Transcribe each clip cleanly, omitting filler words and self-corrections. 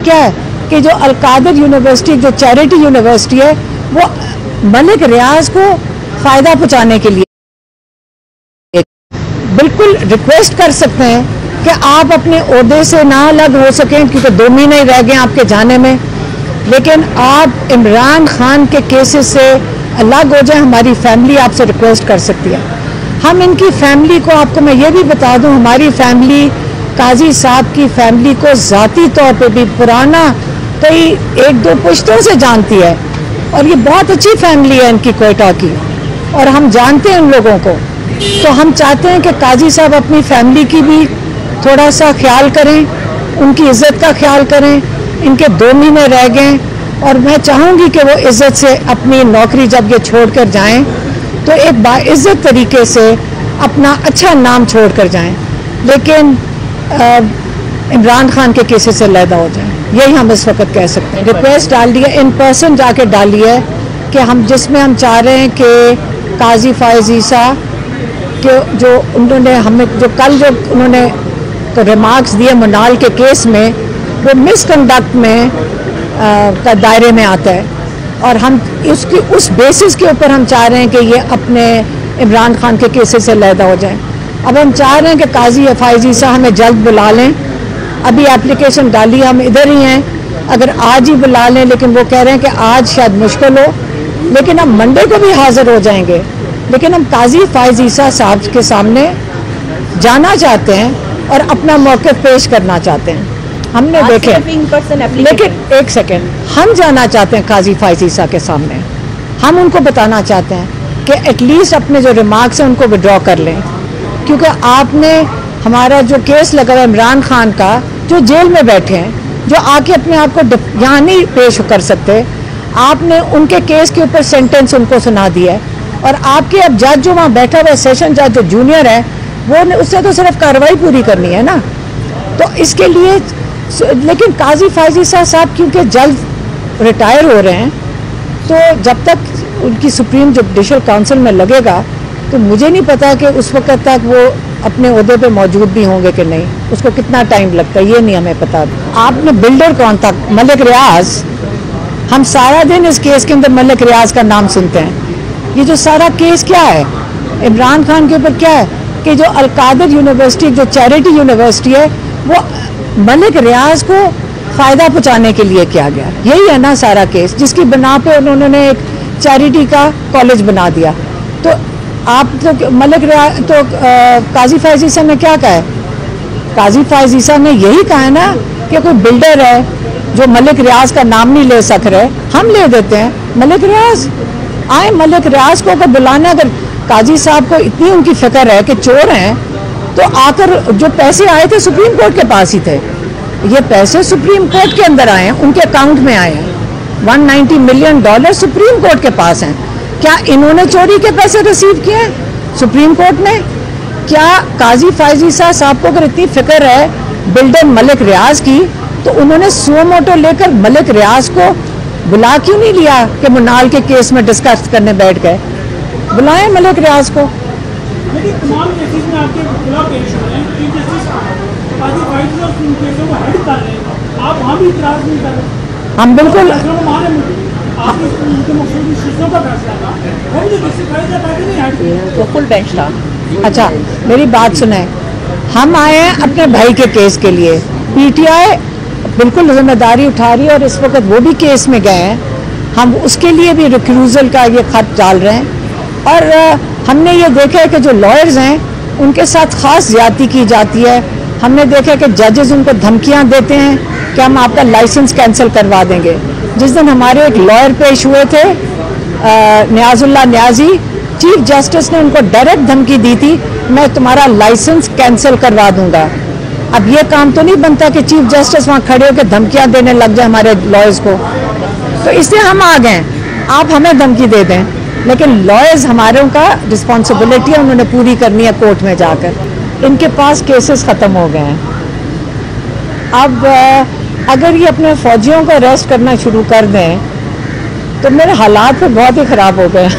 क्या है कि जो अल-कादिर यूनिवर्सिटी जो चैरिटी यूनिवर्सिटी है वो मलिक रियाज को फ़ायदा पहुंचाने के लिए बिल्कुल रिक्वेस्ट कर सकते हैं कि आप अपने ओहदे से ना अलग हो सकें, क्योंकि 2 महीने ही रह गए आपके जाने में, लेकिन आप इमरान खान के केसेस से अलग हो जाएं। हमारी फैमिली आपसे रिक्वेस्ट कर सकती है। हम इनकी फैमिली को, आपको मैं ये भी बता दूं, हमारी फैमिली काजी साहब की फैमिली को ज़ाती तौर पे भी पुराना कई 1-2 पुश्तों से जानती है, और ये बहुत अच्छी फैमिली है इनकी कोयटा की, और हम जानते हैं उन लोगों को। तो हम चाहते हैं कि काजी साहब अपनी फैमिली की भी थोड़ा सा ख्याल करें, उनकी इज़्ज़त का ख्याल करें। इनके 2 महीने रह गए, और मैं चाहूँगी कि वो इज़्ज़त से अपनी नौकरी जब ये छोड़ कर जाएँ तो एक बाइज़्ज़त तरीके से अपना अच्छा नाम छोड़ कर जाएँ, लेकिन इमरान खान के केसेस से लैदा हो जाए, यही हम इस वक्त कह सकते हैं। रिक्वेस्ट डाल दी है, इन पर्सन जाके डाली है कि हम, जिसमें हम चाह रहे हैं कि काजी फ़ाइज़ ईसा के जो उन्होंने हमें जो कल जो उन्होंने तो रिमार्क्स दिए मुनाल के केस में, वो मिसकंडक्ट में का दायरे में आता है, और हम उसकी उस बेसिस के ऊपर हम चाह रहे हैं कि ये अपने इमरान खान के केसेस से लैदा हो जाए। अब हम चाह रहे हैं कि काजी फ़ाइज़ ईसा हमें जल्द बुला लें। अभी एप्लीकेशन डाली, हम इधर ही हैं, अगर आज ही बुला लें, लेकिन वो कह रहे हैं कि आज शायद मुश्किल हो, लेकिन हम मंडे को भी हाजिर हो जाएंगे। लेकिन हम काजी फ़ाइज़ ईसा साहब के सामने जाना चाहते हैं और अपना मौक़िफ़ पेश करना चाहते हैं। हमने देखे, लेकिन एक सेकेंड, हम जाना चाहते हैं काजी फ़ाइज़ ईसा के सामने, हम उनको बताना चाहते हैं कि एटलीस्ट अपने जो रिमार्क्स हैं उनको विड्रॉ कर लें, क्योंकि आपने हमारा जो केस लगा हुआ इमरान खान का, जो जेल में बैठे हैं, जो आके अपने आप को यहाँ नहीं पेश कर सकते, आपने उनके केस के ऊपर सेंटेंस उनको सुना दिया है, और आपके अब जज जो वहाँ बैठा हुआ है, सेशन जज जो जूनियर है, वो उससे तो सिर्फ कार्रवाई पूरी करनी है ना। तो इसके लिए, लेकिन काजी फ़ाइज़ ईसा साहब क्योंकि जल्द रिटायर हो रहे हैं, तो जब तक उनकी सुप्रीम जुडिशल काउंसिल में लगेगा, तो मुझे नहीं पता कि उस वक्त तक वो अपने ओहदे पे मौजूद भी होंगे कि नहीं, उसको कितना टाइम लगता है ये नहीं हमें पता। आपने बिल्डर कौन था? मलिक रियाज। हम सारा दिन इस केस के अंदर मलिक रियाज का नाम सुनते हैं। ये जो सारा केस क्या है इमरान खान के ऊपर, क्या है कि जो अल-कादिर यूनिवर्सिटी जो चैरिटी यूनिवर्सिटी है, वो मलिक रियाज को फ़ायदा पहुँचाने के लिए किया गया। यही है ना सारा केस, जिसकी बिना पे उन्होंने एक चैरिटी का कॉलेज बना दिया। तो आप तो मलिक रियाज तो काजी फ़ाइज़ ईसा ने क्या कहा है? काजी फ़ाइज़ ईसा ने यही कहा है ना कि कोई बिल्डर है जो मलिक रियाज का नाम नहीं ले सक रहे, हम ले देते हैं। मलिक रियाज आए, मलिक रियाज को अगर बुलाना, अगर काजी साहब को इतनी उनकी फिक्र है कि चोर हैं, तो आकर जो पैसे आए थे सुप्रीम कोर्ट के पास ही थे। ये पैसे सुप्रीम कोर्ट के अंदर आए हैं, उनके अकाउंट में आए हैं। $190 मिलियन सुप्रीम कोर्ट के पास हैं। क्या इन्होंने चोरी के पैसे रिसीव किए हैं सुप्रीम कोर्ट ने? क्या काजी फ़ाइज़ ईसा साहब को अगर इतनी फिक्र है बिल्डर मलिक रियाज की, तो उन्होंने सुओ मोटो लेकर मलिक रियाज को बुला क्यों नहीं लिया कि मुनाल के केस में डिस्कस करने बैठ गए? बुलाएं मलिक रियाज को। लेकिन तमाम केसेस में आपके खिलाफ पेश हो रहे हैं, चीफ जस्टिस काजी फ़ाइज़ ईसा उन केसों को हेड कर रहे हैं, आप वहाँ भी इतराज़ नहीं कर रहे? हम बिल्कुल तो फुल बेंच था। अच्छा, मेरी बात सुने, हम आए हैं अपने भाई के केस के लिए, पीटीआई बिल्कुल जिम्मेदारी उठा रही है, और इस वक्त वो भी केस में गए हैं। हम उसके लिए भी रिक्रूजल का ये खत डाल रहे हैं, और हमने ये देखा है कि जो लॉयर्स हैं उनके साथ ख़ास ज़्यादती की जाती है। हमने देखा कि जजेस उनको धमकियाँ देते हैं कि हम आपका लाइसेंस कैंसिल करवा देंगे। जिस दिन हमारे एक लॉयर पेश हुए थे, न्याजुल्लाह न्याजी, चीफ जस्टिस ने उनको डायरेक्ट धमकी दी थी, मैं तुम्हारा लाइसेंस कैंसिल करवा दूंगा। अब ये काम तो नहीं बनता कि चीफ जस्टिस वहाँ खड़े होकर धमकियाँ देने लग जाए हमारे लॉयर्स को, तो इसलिए हम आ गए। आप हमें धमकी दे दें, लेकिन लॉयर्स हमारों का रिस्पॉन्सिबिलिटी है, उन्होंने पूरी करनी है कोर्ट में जाकर। इनके पास केसेस ख़त्म हो गए हैं। अब अगर ये अपने फ़ौजियों को अरेस्ट करना शुरू कर दें, तो मेरे हालात तो बहुत ही ख़राब हो गए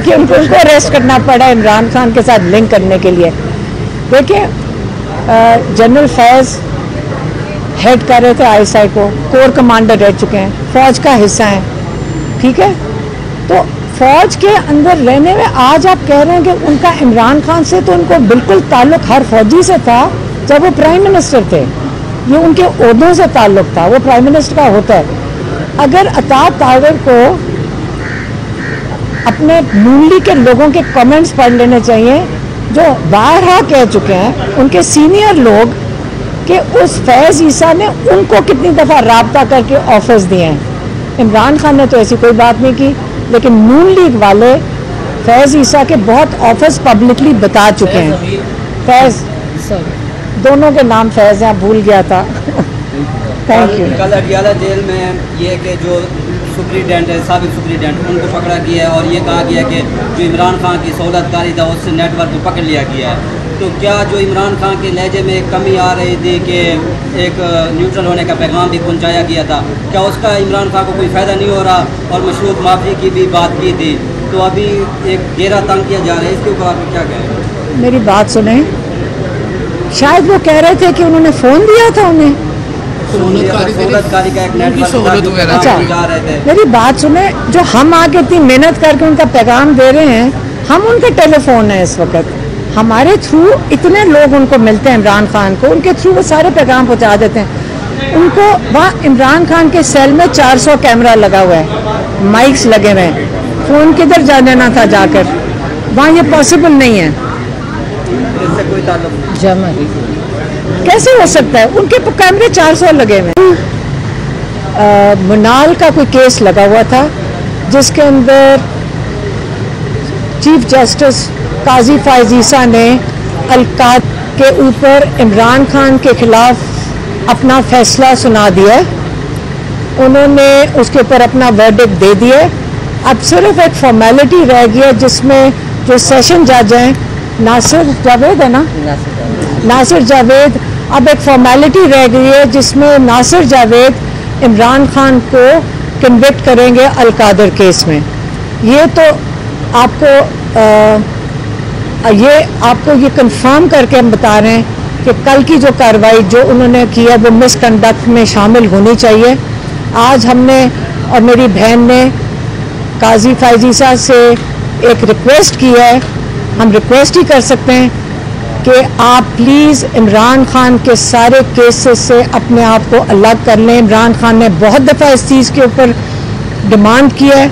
कि उनको अरेस्ट करना पड़ा इमरान खान के साथ लिंक करने के लिए। देखिए, जनरल फैज़ हेड कर रहे थे आईएसआई को, कोर कमांडर रह चुके हैं, फौज का हिस्सा हैं, ठीक है। तो फौज के अंदर रहने में आज आप कह रहे हैं कि उनका इमरान खान से तो उनको बिल्कुल ताल्लुक हर फौजी से था जब वो प्राइम मिनिस्टर थे, ये उनके ओहदों से ताल्लुक था, वो प्राइम मिनिस्टर का होता है। अगर अताब तागर को अपने नून लीग के लोगों के कमेंट्स पढ़ लेने चाहिए जो बारहा कह चुके हैं उनके सीनियर लोग कि उस फैज़ ईसा ने उनको कितनी दफ़ा राब्ता करके ऑफर्स दिए हैं। इमरान खान ने तो ऐसी कोई बात नहीं की, लेकिन नून लीग वाले फैज़ ईसा के बहुत ऑफर्स पब्लिकली बता चुके हैं। फैज़, दोनों के नाम फैज़ हैं, भूल गया था। Thank you. कल अडियाला जेल में ये कि जो सुप्रीडेंट है, साबिक सुप्रीडेंट, उनको पकड़ा गया है और ये कहा गया है कि जो इमरान खान की सहूलतकारी था उससे नेटवर्क को पकड़ लिया गया है। तो क्या जो इमरान खान के लहजे में एक कमी आ रही थी कि एक न्यूट्रल होने का पैगाम भी पहुंचाया गया था, क्या उसका इमरान खान को कोई फ़ायदा नहीं हो रहा? और मशरूत माफ़ी की भी बात की थी, तो अभी एक घेरा तंग किया जा रहा है, इसके ऊपर आप क्या कहें? मेरी बात सुने, शायद वो कह रहे थे कि उन्होंने फ़ोन दिया था उन्हें, सहूलतकारी का एक नेटवर्क अच्छा जा रहे थे। मेरी बात सुने, जो हम आके इतनी मेहनत करके उनका पैगाम दे रहे हैं, हम उनके टेलीफोन है इस वक्त, हमारे थ्रू इतने लोग उनको मिलते हैं इमरान खान को, उनके थ्रू वो सारे पैगाम पहुंचा देते हैं उनको। वहाँ इमरान खान के सेल में 400 कैमरा लगा हुआ है, माइक्स लगे हुए हैं, फ़ोन किधर जा देना था जाकर, वहाँ ये पॉसिबल नहीं है। इससे कोई ताल्लुक नहीं। जमा कैसे हो सकता है? उनके कैमरे 400 लगे हुए हैं। मुनाल का कोई केस लगा हुआ था जिसके अंदर चीफ जस्टिस काजी फैज़ ईसा ने अलकाद के ऊपर इमरान खान के खिलाफ अपना फैसला सुना दिया। उन्होंने उसके ऊपर अपना वर्डिक्ट दे दिए। अब सिर्फ एक फॉर्मेलिटी रह गई है जिसमें जो सेशन जज हैं, नासिर जावेद है ना, नासिर जावेद, अब एक फॉर्मेलिटी रह गई है जिसमें नासिर जावेद इमरान खान को कन्विक्ट करेंगे अलकादर केस में। ये तो आपको ये कंफर्म करके हम बता रहे हैं कि कल की जो कार्रवाई जो उन्होंने की है वो मिसकंडक्ट में शामिल होनी चाहिए। आज हमने और मेरी बहन ने काजी फैज़ ईसा से एक रिक्वेस्ट की है, हम रिक्वेस्ट ही कर सकते हैं कि आप प्लीज़ इमरान खान के सारे केसेस से अपने आप को अलग कर लें। इमरान खान ने बहुत दफ़ा इस चीज़ के ऊपर डिमांड की है।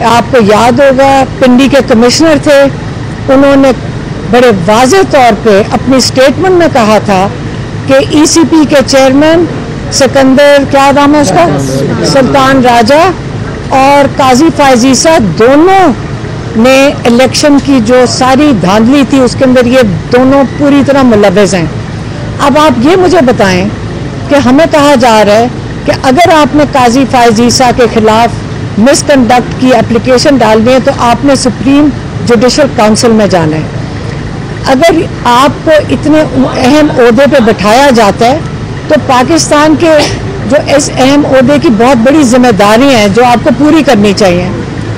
आपको याद होगा पिंडी के कमिश्नर थे, उन्होंने बड़े वाज़ेह तौर पे अपनी स्टेटमेंट में कहा था कि ईसीपी के चेयरमैन सिकंदर, क्या नाम है उसका, सुल्तान राजा और काजी फैज़ ईसा दोनों ने इलेक्शन की जो सारी धांधली थी उसके अंदर ये दोनों पूरी तरह मुलव्वज़ हैं। अब आप ये मुझे बताएं कि हमें कहा जा रहा है कि अगर आपने काजी फैज़ ईसा के खिलाफ मिसकंडक्ट की एप्लीकेशन डालनी है तो आपने सुप्रीम जुडिशल काउंसिल में जाना है। अगर आपको इतने अहम ओहदे पे बिठाया जाता है तो पाकिस्तान के जो इस अहम ओहदे की बहुत बड़ी जिम्मेदारी हैं जो आपको पूरी करनी चाहिए।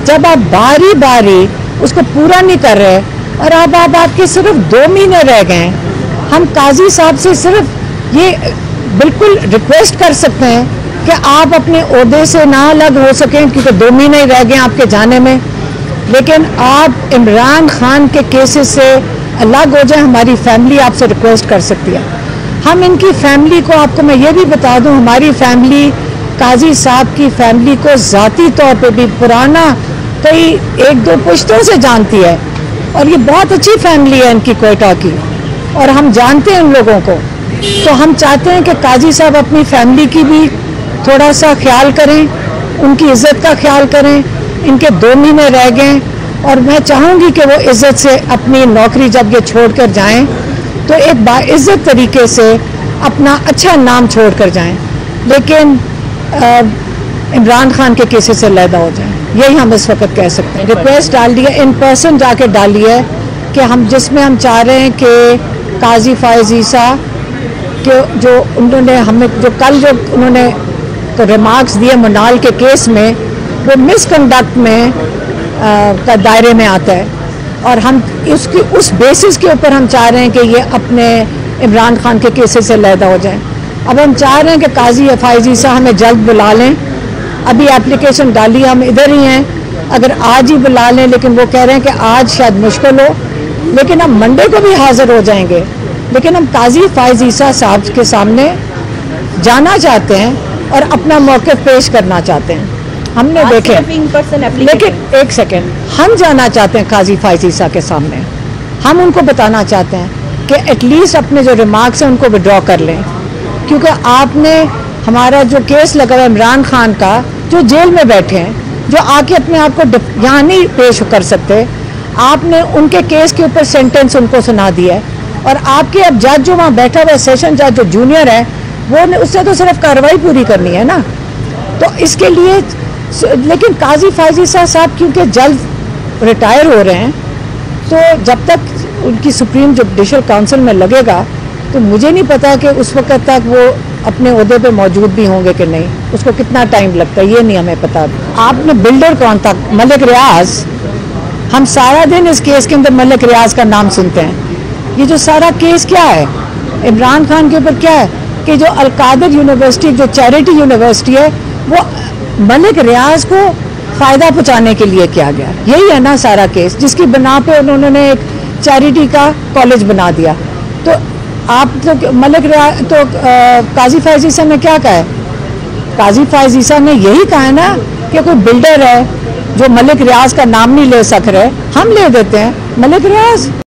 जब आप बारी बारी उसको पूरा नहीं कर रहे और अब आपके सिर्फ 2 महीने रह गए हैं, हम काजी साहब से सिर्फ ये बिल्कुल रिक्वेस्ट कर सकते हैं कि आप अपने ओहदे से ना अलग हो सकें क्योंकि 2 महीने ही रह गए आपके जाने में, लेकिन आप इमरान खान के केसेस से अलग हो जाए। हमारी फैमिली आपसे रिक्वेस्ट कर सकती है। हम इनकी फैमिली को, आपको मैं ये भी बता दूं, हमारी फैमिली काजी साहब की फैमिली को ज़ाती तौर पे भी पुराना कई 1-2 पुश्तों से जानती है और ये बहुत अच्छी फैमिली है इनकी कोयटा की और हम जानते हैं उन लोगों को। तो हम चाहते हैं कि काजी साहब अपनी फैमिली की भी थोड़ा सा ख्याल करें, उनकी इज़्ज़त का ख्याल करें। इनके 2 महीने रह गए और मैं चाहूँगी कि वो इज़्ज़त से अपनी नौकरी जब ये छोड़ कर जाएँ तो एक बाइज़्ज़त तरीके से अपना अच्छा नाम छोड़ कर जाएँ, लेकिन इमरान खान के केसेस से अलहदा हो जाएँ। यही हम इस वक्त कह सकते हैं। रिक्वेस्ट डाल दी है, इन पर्सन जाके डाली है कि हम जिसमें हम चाह रहे हैं कि काजी फैज़ ईसा के जो उन्होंने हमें जो कल जो उन्होंने तो रिमार्क्स दिए मुनाल के केस में वो मिसकंडक्ट में का दायरे में आता है और हम उसकी उस बेसिस के ऊपर हम चाह रहे हैं कि ये अपने इमरान खान के केसेस से अलहदा हो जाए अब हम चाह रहे हैं कि काजी फाइज ईसा हमें जल्द बुला लें। अभी एप्लीकेशन डाली, हम इधर ही हैं, अगर आज ही बुला लें, लेकिन वो कह रहे हैं कि आज शायद मुश्किल हो, लेकिन हम मंडे को भी हाजिर हो जाएंगे। लेकिन हम काजी फाइज ईसा साहब के सामने जाना चाहते हैं और अपना मौक़िफ़ पेश करना चाहते हैं। हमने देखे, लेकिन एक सेकेंड, हम जाना चाहते हैं काजी फाइज ईसा के सामने। हम उनको बताना चाहते हैं कि एटलीस्ट अपने जो रिमार्क्स हैं उनको विड्रॉ कर लें, क्योंकि आपने हमारा जो केस लगा हुआ इमरान खान का, जो जेल में बैठे हैं, जो आके अपने आप को यहाँ नहीं पेश कर सकते, आपने उनके केस के ऊपर सेंटेंस उनको सुना दिया है। और आपके अब जज जो वहाँ बैठा हुआ है, सेशन जज जो जूनियर है, वो उससे तो सिर्फ कार्रवाई पूरी करनी है ना। तो इसके लिए, लेकिन काजी फाइज ईसा साहब क्योंकि जल्द रिटायर हो रहे हैं, तो जब तक उनकी सुप्रीम जुडिशल काउंसिल में लगेगा, तो मुझे नहीं पता कि उस वक्त तक वो अपने ओहदे पे मौजूद भी होंगे कि नहीं। उसको कितना टाइम लगता है ये नहीं हमें पता। आपने बिल्डर कौन था? मलिक रियाज। हम सारा दिन इस केस के अंदर मलिक रियाज का नाम सुनते हैं। ये जो सारा केस क्या है इमरान खान के ऊपर, क्या है कि जो अलकादर यूनिवर्सिटी, जो चैरिटी यूनिवर्सिटी है, वो मलिक रियाज को फ़ायदा पहुँचाने के लिए किया गया। यही है ना सारा केस, जिसकी बिना पे उन्होंने एक चैरिटी का कॉलेज बना दिया। तो आप तो मलिक रियाज तो काजी फाइज ईसा ने क्या कहा है? काजी फाइज ईसा ने यही कहा है ना कि कोई बिल्डर है जो मलिक रियाज का नाम नहीं ले सक रहे, हम ले देते हैं मलिक रियाज।